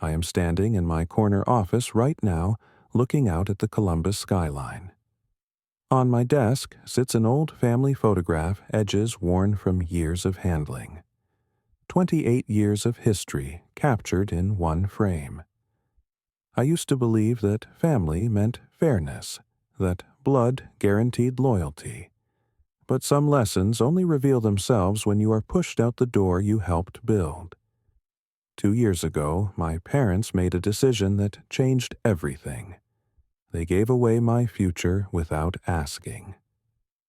I am standing in my corner office right now, looking out at the Columbus skyline. On my desk sits an old family photograph, edges worn from years of handling. 28 years of history captured in one frame. I used to believe that family meant fairness, that blood guaranteed loyalty. But some lessons only reveal themselves when you are pushed out the door you helped build. 2 years ago, my parents made a decision that changed everything. They gave away my future without asking.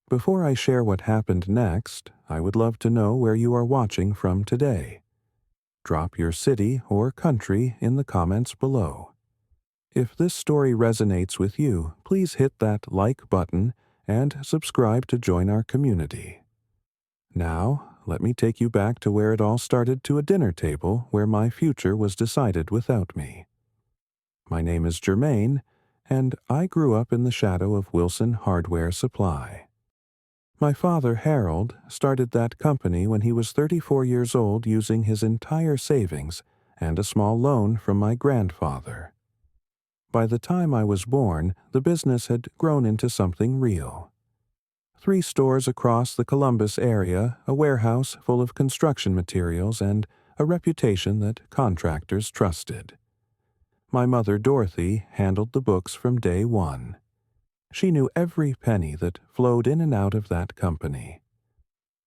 Before I share what happened next, I would love to know where you are watching from today. Drop your city or country in the comments below. If this story resonates with you, please hit that like button and subscribe to join our community. Now, let me take you back to where it all started, to a dinner table where my future was decided without me. My name is Jermaine, and I grew up in the shadow of Wilson Hardware Supply. My father, Harold, started that company when he was 34 years old using his entire savings and a small loan from my grandfather. By the time I was born, the business had grown into something real. 3 stores across the Columbus area, a warehouse full of construction materials, and a reputation that contractors trusted. My mother, Dorothy, handled the books from day one. She knew every penny that flowed in and out of that company.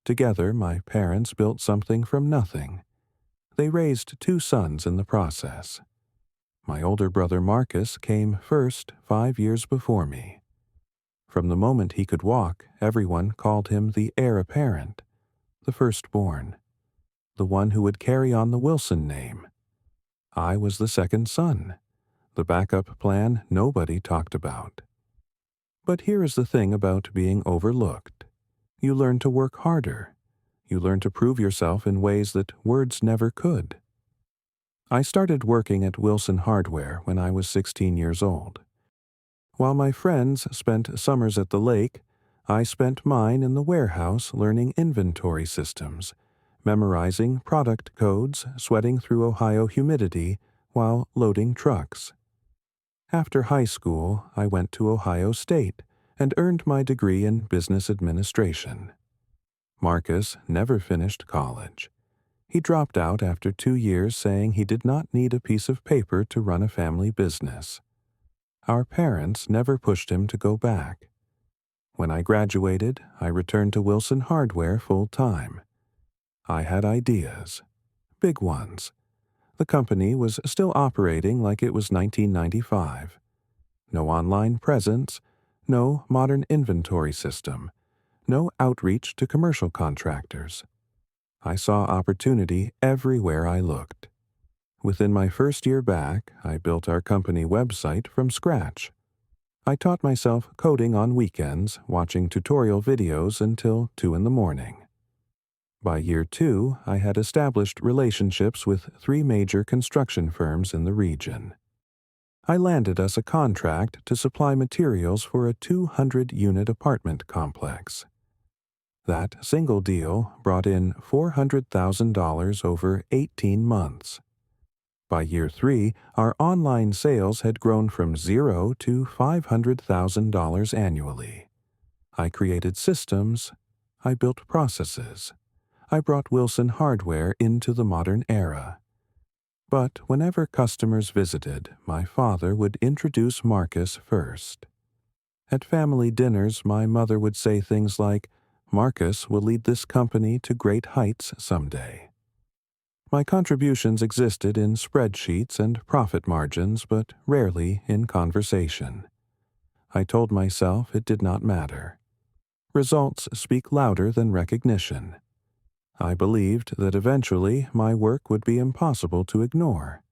Together, my parents built something from nothing. They raised 2 sons in the process. My older brother Marcus came first 5 years before me. From the moment he could walk, everyone called him the heir apparent, the firstborn, the one who would carry on the Wilson name. I was the second son, the backup plan nobody talked about. But here is the thing about being overlooked. You learn to work harder. You learn to prove yourself in ways that words never could. I started working at Wilson Hardware when I was 16 years old. While my friends spent summers at the lake, I spent mine in the warehouse learning inventory systems, memorizing product codes, sweating through Ohio humidity while loading trucks. After high school, I went to Ohio State and earned my degree in business administration. Marcus never finished college. He dropped out after 2 years, saying he did not need a piece of paper to run a family business. Our parents never pushed him to go back. When I graduated, I returned to Wilson Hardware full-time. I had ideas, big ones. The company was still operating like it was 1995. No online presence, no modern inventory system, no outreach to commercial contractors. I saw opportunity everywhere I looked. Within my first year back, I built our company website from scratch. I taught myself coding on weekends, watching tutorial videos until 2 in the morning. By year 2, I had established relationships with 3 major construction firms in the region. I landed us a contract to supply materials for a 200-unit apartment complex. That single deal brought in $400,000 over 18 months. By year 3, our online sales had grown from $0 to $500,000 annually. I created systems. I built processes. I brought Wilson Hardware into the modern era. But whenever customers visited, my father would introduce Marcus first. At family dinners, my mother would say things like, "Marcus will lead this company to great heights someday." My contributions existed in spreadsheets and profit margins, but rarely in conversation. I told myself it did not matter. Results speak louder than recognition. I believed that eventually my work would be impossible to ignore.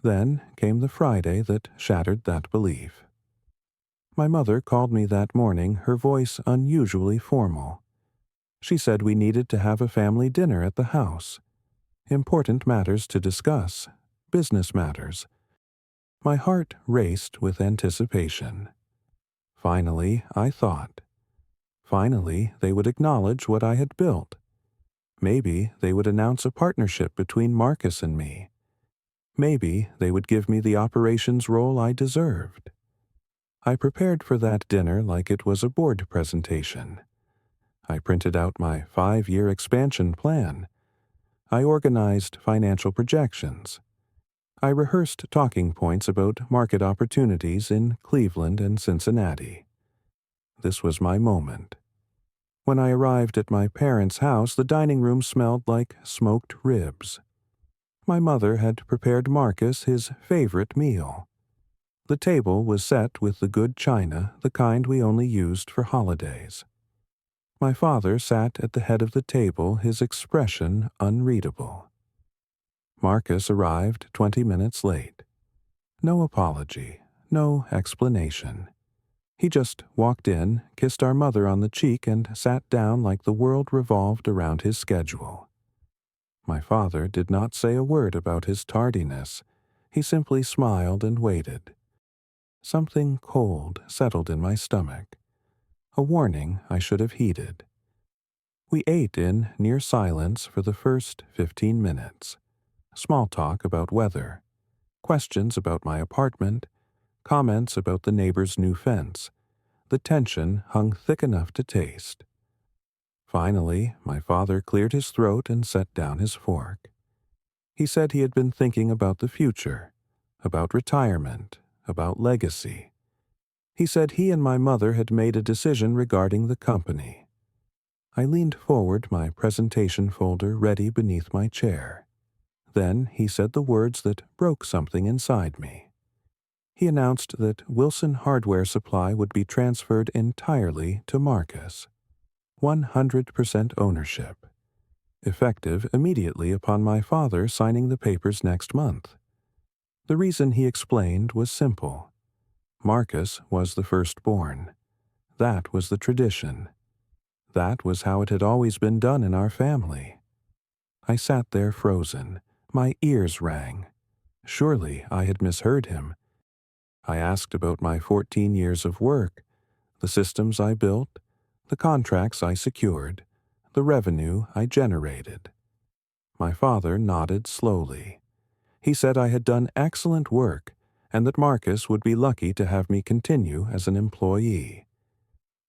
Then came the Friday that shattered that belief. My mother called me that morning, her voice unusually formal. She said we needed to have a family dinner at the house. Important matters to discuss, business matters. My heart raced with anticipation. Finally, I thought. Finally, they would acknowledge what I had built. Maybe they would announce a partnership between Marcus and me. Maybe they would give me the operations role I deserved. I prepared for that dinner like it was a board presentation. I printed out my 5-year expansion plan. I organized financial projections. I rehearsed talking points about market opportunities in Cleveland and Cincinnati. This was my moment. When I arrived at my parents' house, the dining room smelled like smoked ribs. My mother had prepared Marcus his favorite meal. The table was set with the good china, the kind we only used for holidays. My father sat at the head of the table, his expression unreadable. Marcus arrived 20 minutes late. No apology, no explanation. He just walked in, kissed our mother on the cheek, and sat down like the world revolved around his schedule. My father did not say a word about his tardiness. He simply smiled and waited. Something cold settled in my stomach. A warning I should have heeded. We ate in near silence for the first 15 minutes. Small talk about weather, questions about my apartment, comments about the neighbor's new fence. The tension hung thick enough to taste. Finally, my father cleared his throat and set down his fork. He said he had been thinking about the future, about retirement, about legacy. He said he and my mother had made a decision regarding the company. I leaned forward, my presentation folder ready beneath my chair. Then he said the words that broke something inside me. He announced that Wilson Hardware Supply would be transferred entirely to Marcus. 100% ownership. Effective immediately upon my father signing the papers next month. The reason he explained was simple. Marcus was the firstborn. That was the tradition. That was how it had always been done in our family. I sat there frozen. My ears rang. Surely I had misheard him. I asked about my 14 years of work, the systems I built, the contracts I secured, the revenue I generated. My father nodded slowly. He said I had done excellent work and that Marcus would be lucky to have me continue as an employee.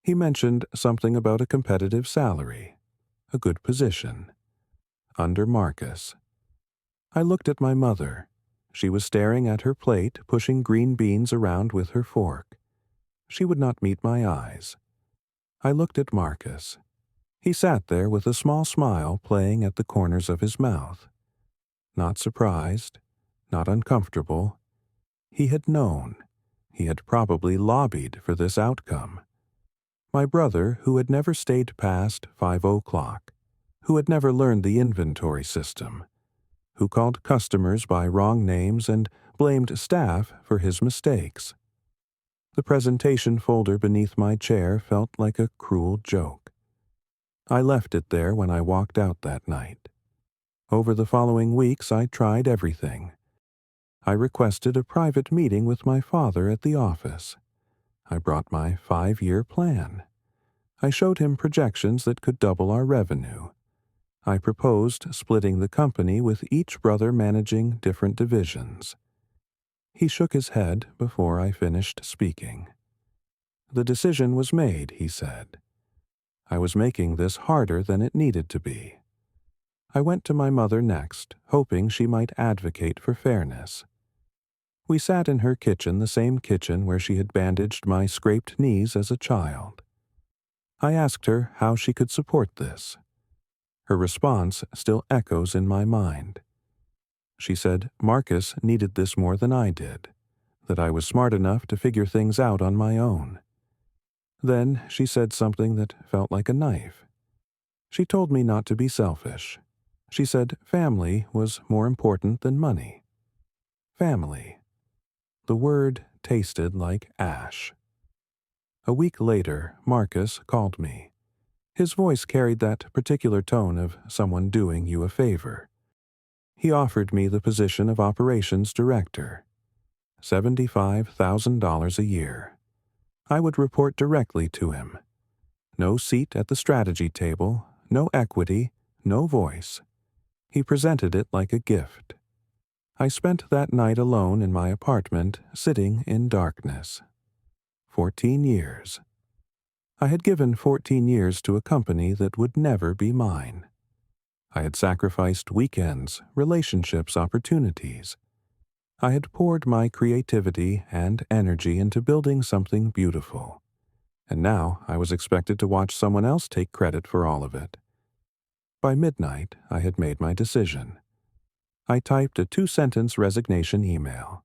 He mentioned something about a competitive salary, a good position, under Marcus. I looked at my mother. She was staring at her plate, pushing green beans around with her fork. She would not meet my eyes. I looked at Marcus. He sat there with a small smile playing at the corners of his mouth. Not surprised, not uncomfortable. He had known. He had probably lobbied for this outcome. My brother, who had never stayed past 5 o'clock, who had never learned the inventory system, who called customers by wrong names and blamed staff for his mistakes. The presentation folder beneath my chair felt like a cruel joke. I left it there when I walked out that night. Over the following weeks, I tried everything. I requested a private meeting with my father at the office. I brought my 5-year plan. I showed him projections that could double our revenue. I proposed splitting the company with each brother managing different divisions. He shook his head before I finished speaking. The decision was made, he said. I was making this harder than it needed to be. I went to my mother next, hoping she might advocate for fairness. We sat in her kitchen, the same kitchen where she had bandaged my scraped knees as a child. I asked her how she could support this. Her response still echoes in my mind. She said Marcus needed this more than I did, that I was smart enough to figure things out on my own. Then she said something that felt like a knife. She told me not to be selfish. She said family was more important than money. Family. The word tasted like ash. A week later, Marcus called me. His voice carried that particular tone of someone doing you a favor. He offered me the position of operations director. $75,000 a year. I would report directly to him. No seat at the strategy table, no equity, no voice. He presented it like a gift. I spent that night alone in my apartment, sitting in darkness. 14 years. I had given 14 years to a company that would never be mine. I had sacrificed weekends, relationships, opportunities. I had poured my creativity and energy into building something beautiful, and now I was expected to watch someone else take credit for all of it. By midnight, I had made my decision. I typed a 2-sentence resignation email.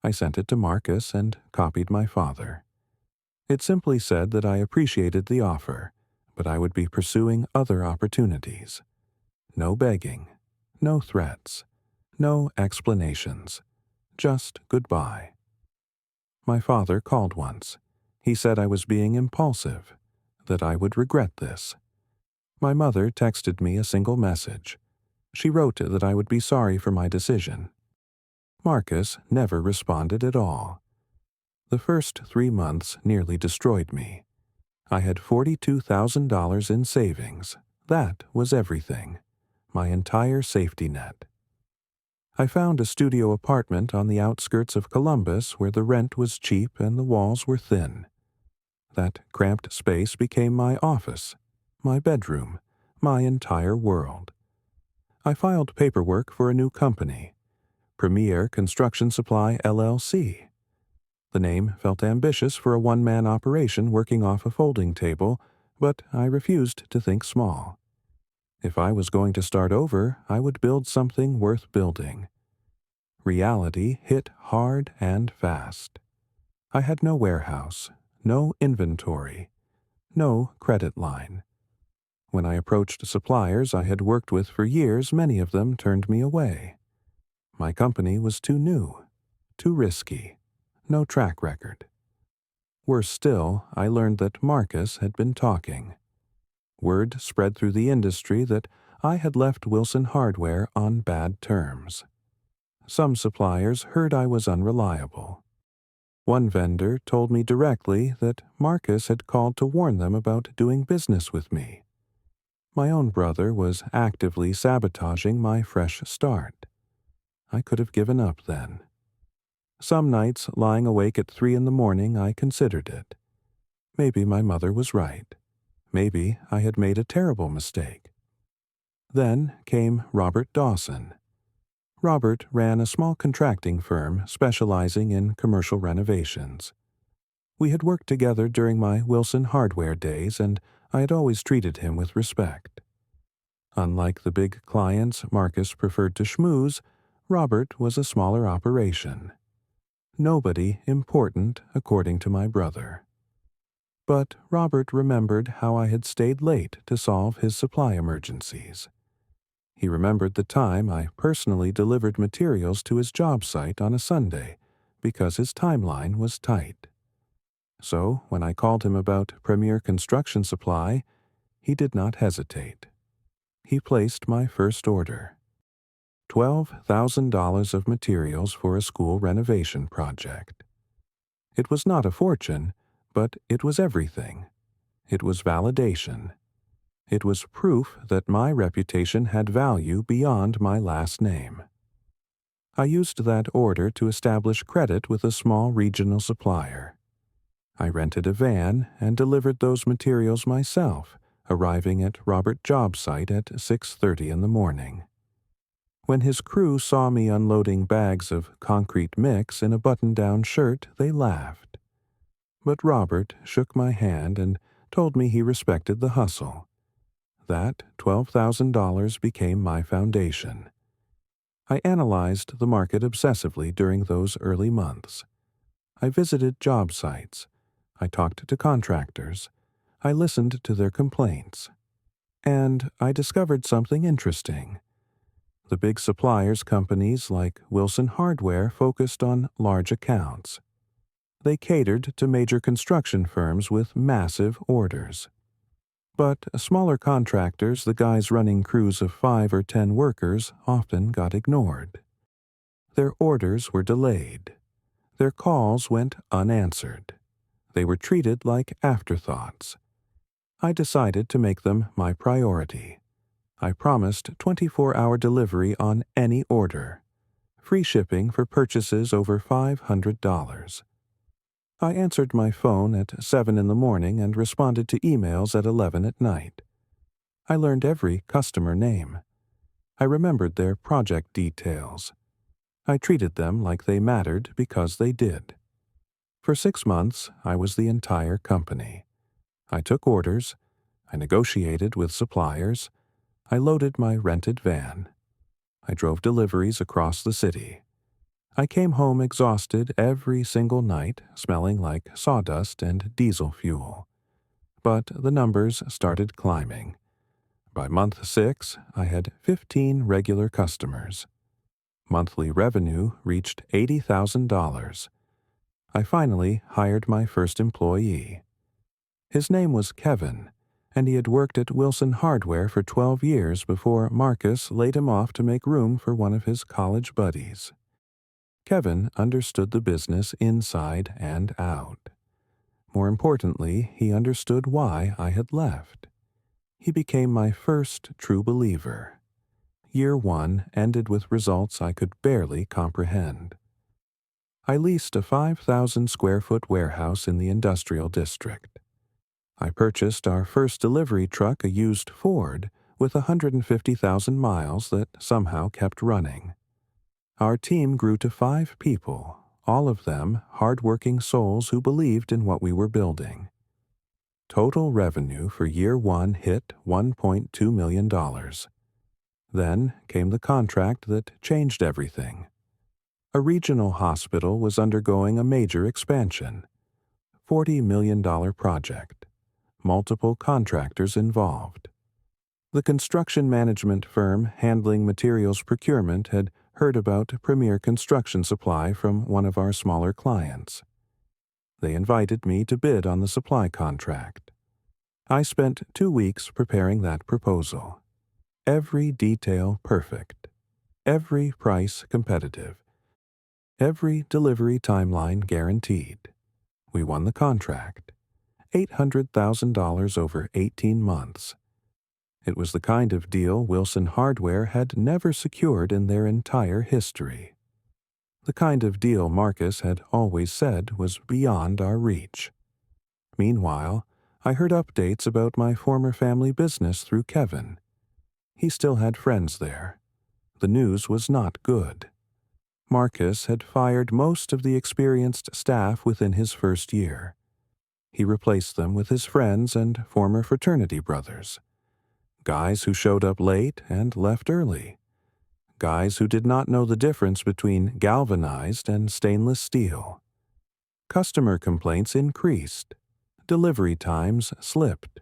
I sent it to Marcus and copied my father. It simply said that I appreciated the offer, but I would be pursuing other opportunities. No begging, no threats, no explanations, just goodbye. My father called once. He said I was being impulsive, that I would regret this. My mother texted me a single message. She wrote that I would be sorry for my decision. Marcus never responded at all. The first 3 months nearly destroyed me. I had $42,000 in savings. That was everything. My entire safety net. I found a studio apartment on the outskirts of Columbus where the rent was cheap and the walls were thin. That cramped space became my office, my bedroom, my entire world. I filed paperwork for a new company, Premier Construction Supply LLC. The name felt ambitious for a one-man operation working off a folding table, but I refused to think small. If I was going to start over, I would build something worth building. Reality hit hard and fast. I had no warehouse, no inventory, no credit line. When I approached suppliers I had worked with for years, many of them turned me away. My company was too new, too risky, no track record. Worse still, I learned that Marcus had been talking. Word spread through the industry that I had left Wilson Hardware on bad terms. Some suppliers heard I was unreliable. One vendor told me directly that Marcus had called to warn them about doing business with me. My own brother was actively sabotaging my fresh start. I could have given up then. Some nights, lying awake at 3 a.m, I considered it. Maybe my mother was right. Maybe I had made a terrible mistake. Then came Robert Dawson. Robert ran a small contracting firm specializing in commercial renovations. We had worked together during my Wilson Hardware days, and I had always treated him with respect. Unlike the big clients Marcus preferred to schmooze, Robert was a smaller operation. Nobody important, according to my brother. But Robert remembered how I had stayed late to solve his supply emergencies. He remembered the time I personally delivered materials to his job site on a Sunday because his timeline was tight. So, when I called him about Premier Construction Supply, he did not hesitate. He placed my first order. $12,000 of materials for a school renovation project. It was not a fortune, but it was everything. It was validation. It was proof that my reputation had value beyond my last name. I used that order to establish credit with a small regional supplier. I rented a van and delivered those materials myself, arriving at Robert's job site at 6:30 a.m. When his crew saw me unloading bags of concrete mix in a button-down shirt, they laughed. But Robert shook my hand and told me he respected the hustle. That $12,000 became my foundation. I analyzed the market obsessively during those early months. I visited job sites. I talked to contractors. I listened to their complaints. And I discovered something interesting. The big suppliers companies like Wilson Hardware focused on large accounts. They catered to major construction firms with massive orders. But smaller contractors, the guys running crews of 5 or 10 workers, often got ignored. Their orders were delayed. Their calls went unanswered. They were treated like afterthoughts. I decided to make them my priority. I promised 24-hour delivery on any order. free shipping for purchases over $500. I answered my phone at 7 in the morning and responded to emails at 11 at night. I learned every customer name. I remembered their project details. I treated them like they mattered because they did. For 6 months, I was the entire company. I took orders. I negotiated with suppliers. I loaded my rented van. I drove deliveries across the city. I came home exhausted every single night, smelling like sawdust and diesel fuel. But the numbers started climbing. By month 6, I had 15 regular customers. Monthly revenue reached $80,000. I finally hired my first employee. His name was Kevin, and he had worked at Wilson Hardware for 12 years before Marcus laid him off to make room for one of his college buddies. Kevin understood the business inside and out. More importantly, he understood why I had left. He became my first true believer. Year 1 ended with results I could barely comprehend. I leased a 5,000-square-foot warehouse in the industrial district. I purchased our first delivery truck, a used Ford, with 150,000 miles that somehow kept running. Our team grew to 5 people, all of them hard-working souls who believed in what we were building. Total revenue for year 1 hit $1.2 million. Then came the contract that changed everything. A regional hospital was undergoing a major expansion. $40 million project. Multiple contractors involved. The construction management firm handling materials procurement had heard about Premier Construction Supply from one of our smaller clients. They invited me to bid on the supply contract. I spent 2 weeks preparing that proposal. Every detail perfect. Every price competitive. Every delivery timeline guaranteed. We won the contract. $800,000 over 18 months. It was the kind of deal Wilson Hardware had never secured in their entire history. The kind of deal Marcus had always said was beyond our reach. Meanwhile, I heard updates about my former family business through Kevin. He still had friends there. The news was not good. Marcus had fired most of the experienced staff within his first year. He replaced them with his friends and former fraternity brothers. Guys who showed up late and left early. Guys who did not know the difference between galvanized and stainless steel. Customer complaints increased. Delivery times slipped.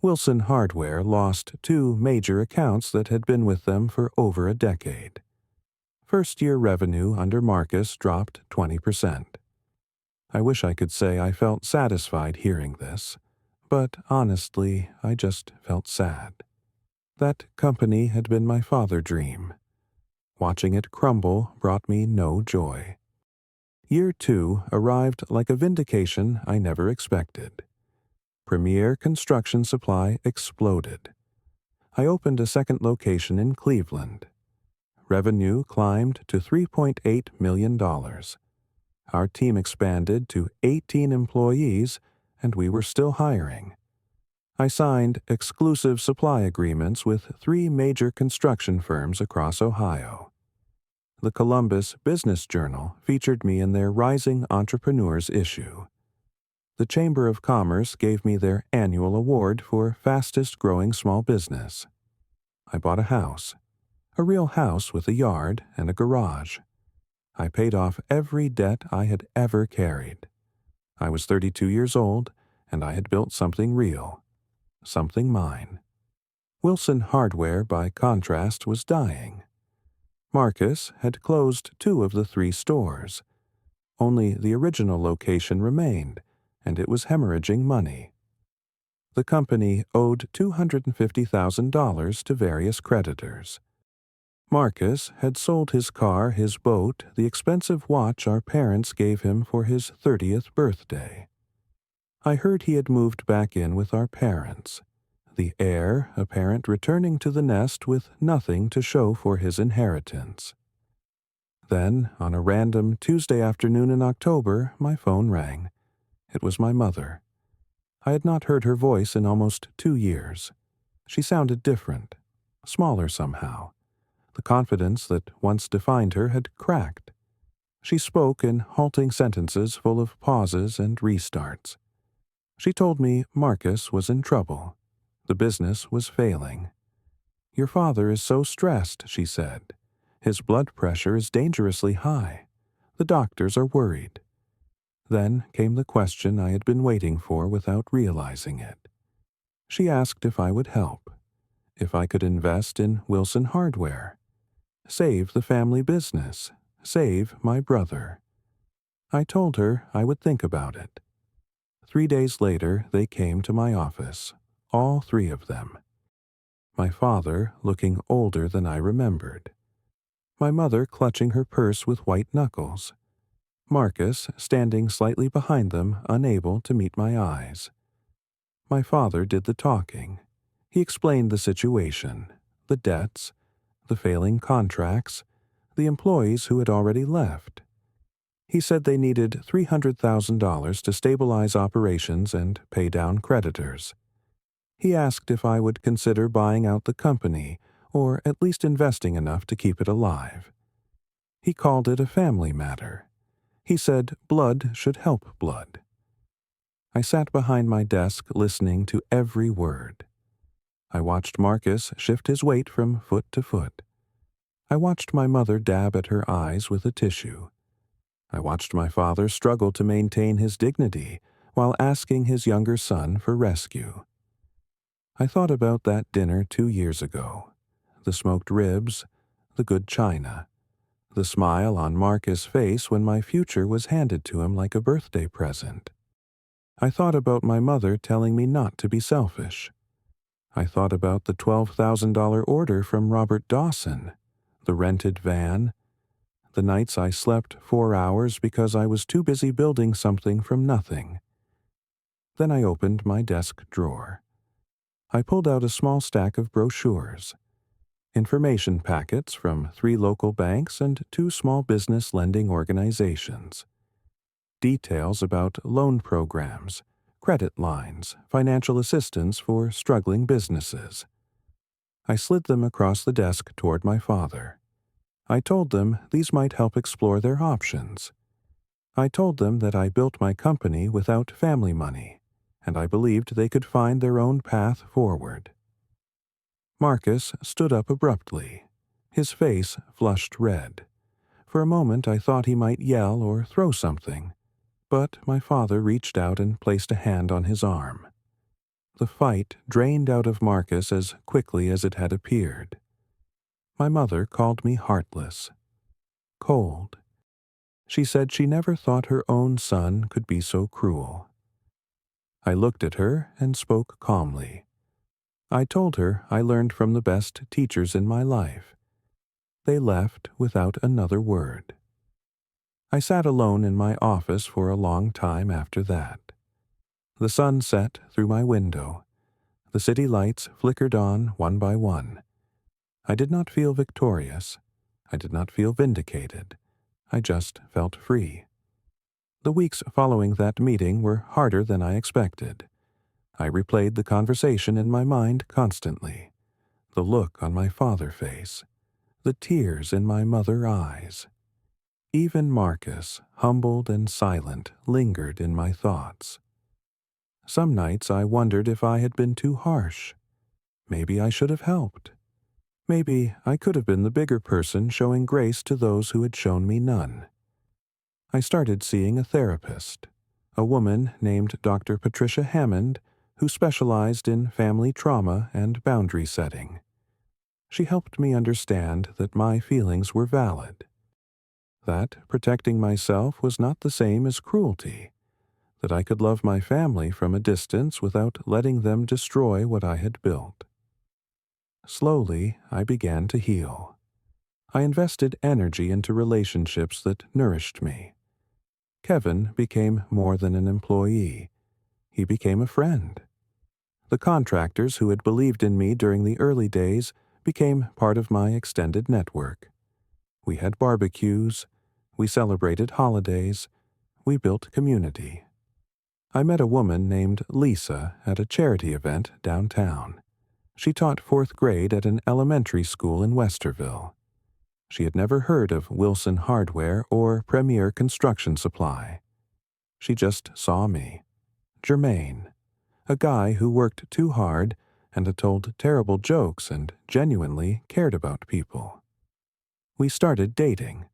Wilson Hardware lost 2 major accounts that had been with them for over a decade. First-year revenue under Marcus dropped 20%. I wish I could say I felt satisfied hearing this, but honestly, I just felt sad. That company had been my father dream. Watching it crumble brought me no joy. Year 2 arrived like a vindication I never expected. Premier Construction Supply exploded. I opened a second location in Cleveland. Revenue climbed to $3.8 million. Our team expanded to 18 employees, and we were still hiring. I signed exclusive supply agreements with 3 major construction firms across Ohio. The Columbus Business Journal featured me in their Rising Entrepreneurs issue. The Chamber of Commerce gave me their annual award for fastest growing small business. I bought a house, a real house with a yard and a garage. I paid off every debt I had ever carried. I was 32 years old, and I had built something real, something mine. Wilson Hardware, by contrast, was dying. Marcus had closed 2 of the 3 stores. Only the original location remained, and it was hemorrhaging money. The company owed $250,000 to various creditors. Marcus had sold his car, his boat, the expensive watch our parents gave him for his 30th birthday. I heard he had moved back in with our parents, the heir apparent returning to the nest with nothing to show for his inheritance. Then, on a random Tuesday afternoon in October, my phone rang. It was my mother. I had not heard her voice in almost 2 years. She sounded different, smaller somehow. The confidence that once defined her had cracked. She spoke in halting sentences full of pauses and restarts. She told me Marcus was in trouble. The business was failing. "Your father is so stressed," she said. "His blood pressure is dangerously high. The doctors are worried." Then came the question I had been waiting for without realizing it. She asked if I would help, if I could invest in Wilson Hardware, save the family business, save my brother. I told her I would think about it. 3 days later, they came to my office, all 3 of them. My father looking older than I remembered. My mother clutching her purse with white knuckles. Marcus standing slightly behind them, unable to meet my eyes. My father did the talking. He explained the situation, the debts, the failing contracts, the employees who had already left. He said they needed $300,000 to stabilize operations and pay down creditors. He asked if I would consider buying out the company, or at least investing enough to keep it alive. He called it a family matter. He said blood should help blood. I sat behind my desk listening to every word. I watched Marcus shift his weight from foot to foot. I watched my mother dab at her eyes with a tissue. I watched my father struggle to maintain his dignity while asking his younger son for rescue. I thought about that dinner 2 years ago, the smoked ribs, the good china, the smile on Marcus' face when my future was handed to him like a birthday present. I thought about my mother telling me not to be selfish. I thought about the $12,000 order from Robert Dawson, the rented van, the nights I slept 4 hours because I was too busy building something from nothing. Then I opened my desk drawer. I pulled out a small stack of brochures, information packets from 3 local banks and 2 small business lending organizations. Details about loan programs, credit lines, financial assistance for struggling businesses. I slid them across the desk toward my father. I told them these might help explore their options. I told them that I built my company without family money, and I believed they could find their own path forward. Marcus stood up abruptly. His face flushed red. For a moment I thought he might yell or throw something, but my father reached out and placed a hand on his arm. The fight drained out of Marcus as quickly as it had appeared. My mother called me heartless, cold. She said she never thought her own son could be so cruel. I looked at her and spoke calmly. I told her I learned from the best teachers in my life. They left without another word. I sat alone in my office for a long time after that. The sun set through my window. The city lights flickered on one by one. I did not feel victorious. I did not feel vindicated. I just felt free. The weeks following that meeting were harder than I expected. I replayed the conversation in my mind constantly. The look on my father's face. The tears in my mother's eyes. Even Marcus, humbled and silent, lingered in my thoughts. Some nights I wondered if I had been too harsh. Maybe I should have helped. Maybe I could have been the bigger person showing grace to those who had shown me none. I started seeing a therapist, a woman named Dr. Patricia Hammond, who specialized in family trauma and boundary setting. She helped me understand that my feelings were valid, that protecting myself was not the same as cruelty, that I could love my family from a distance without letting them destroy what I had built. Slowly, I began to heal. I invested energy into relationships that nourished me. Kevin became more than an employee. He became a friend. The contractors who had believed in me during the early days became part of my extended network. We had barbecues. We celebrated holidays. We built community. I met a woman named Lisa at a charity event downtown. She taught 4th grade at an elementary school in Westerville. She had never heard of Wilson Hardware or Premier Construction Supply. She just saw me, Jermaine, a guy who worked too hard and had told terrible jokes and genuinely cared about people. We started dating.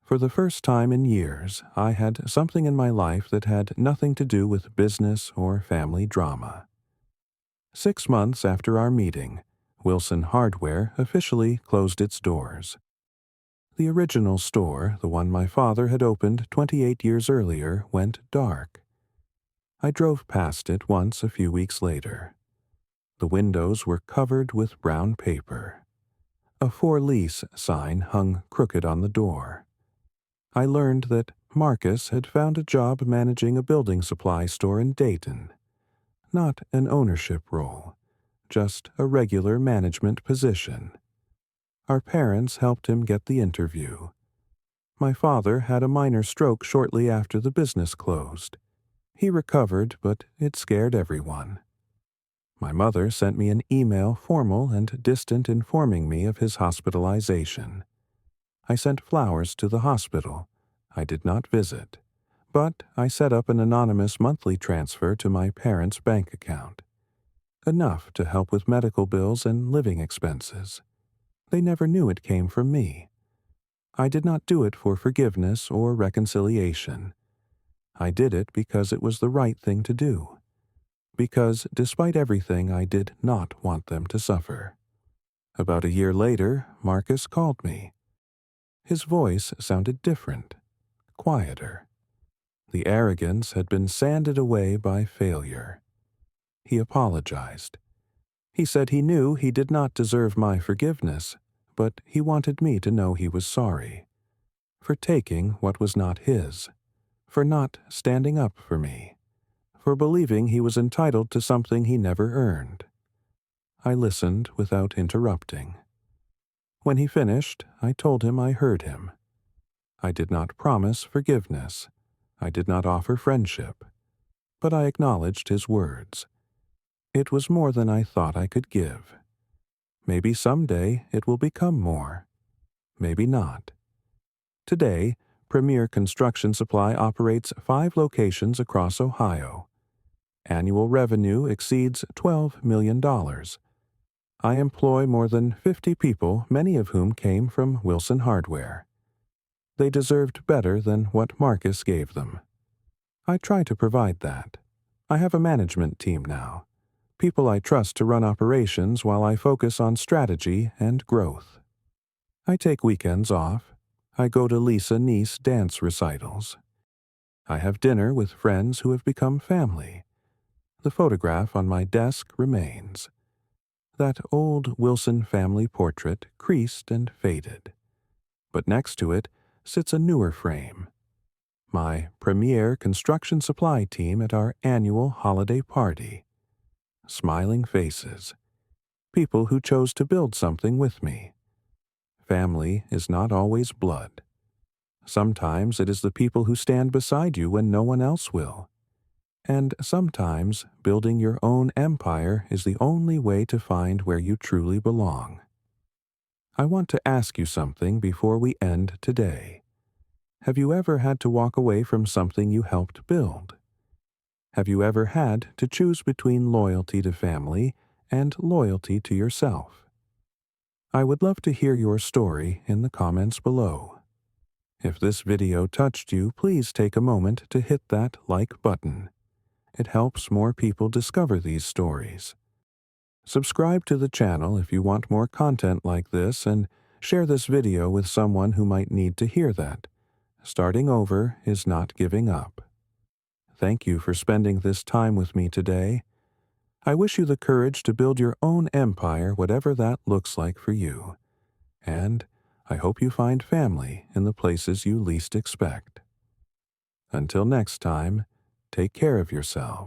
For the first time in years, I had something in my life that had nothing to do with business or family drama. 6 months after our meeting, Wilson Hardware officially closed its doors. The original store, the one my father had opened 28 years earlier, went dark. I drove past it once a few weeks later. The windows were covered with brown paper. A for lease sign hung crooked on the door. I learned that Marcus had found a job managing a building supply store in Dayton. Not an ownership role, just a regular management position. Our parents helped him get the interview. My father had a minor stroke shortly after the business closed. He recovered, but it scared everyone. My mother sent me an email, formal and distant, informing me of his hospitalization. I sent flowers to the hospital. I did not visit, but I set up an anonymous monthly transfer to my parents' bank account. Enough to help with medical bills and living expenses. They never knew it came from me. I did not do it for forgiveness or reconciliation. I did it because it was the right thing to do. Because, despite everything, I did not want them to suffer. About a year later, Marcus called me. His voice sounded different, quieter. The arrogance had been sanded away by failure. He apologized. He said he knew he did not deserve my forgiveness, but he wanted me to know he was sorry. For taking what was not his. For not standing up for me. For believing he was entitled to something he never earned. I listened without interrupting. When he finished, I told him I heard him. I did not promise forgiveness. I did not offer friendship. But I acknowledged his words. It was more than I thought I could give. Maybe someday it will become more. Maybe not. Today, Premier Construction Supply operates 5 locations across Ohio. Annual revenue exceeds $12 million. I employ more than 50 people, many of whom came from Wilson Hardware. They deserved better than what Marcus gave them. I try to provide that. I have a management team now. People I trust to run operations while I focus on strategy and growth. I take weekends off. I go to Lisa niece dance recitals. I have dinner with friends who have become family. The photograph on my desk remains. That old Wilson family portrait, creased and faded. But next to it sits a newer frame. My Premier Construction Supply team at our annual holiday party. Smiling faces. People who chose to build something with me. Family is not always blood. Sometimes it is the people who stand beside you when no one else will. And sometimes building your own empire is the only way to find where you truly belong. I want to ask you something before we end today. Have you ever had to walk away from something you helped build? Have you ever had to choose between loyalty to family and loyalty to yourself? I would love to hear your story in the comments below. If this video touched you, please take a moment to hit that like button. It helps more people discover these stories. Subscribe to the channel if you want more content like this, and share this video with someone who might need to hear that. Starting over is not giving up. Thank you for spending this time with me today. I wish you the courage to build your own empire, whatever that looks like for you. And I hope you find family in the places you least expect. Until next time, take care of yourself.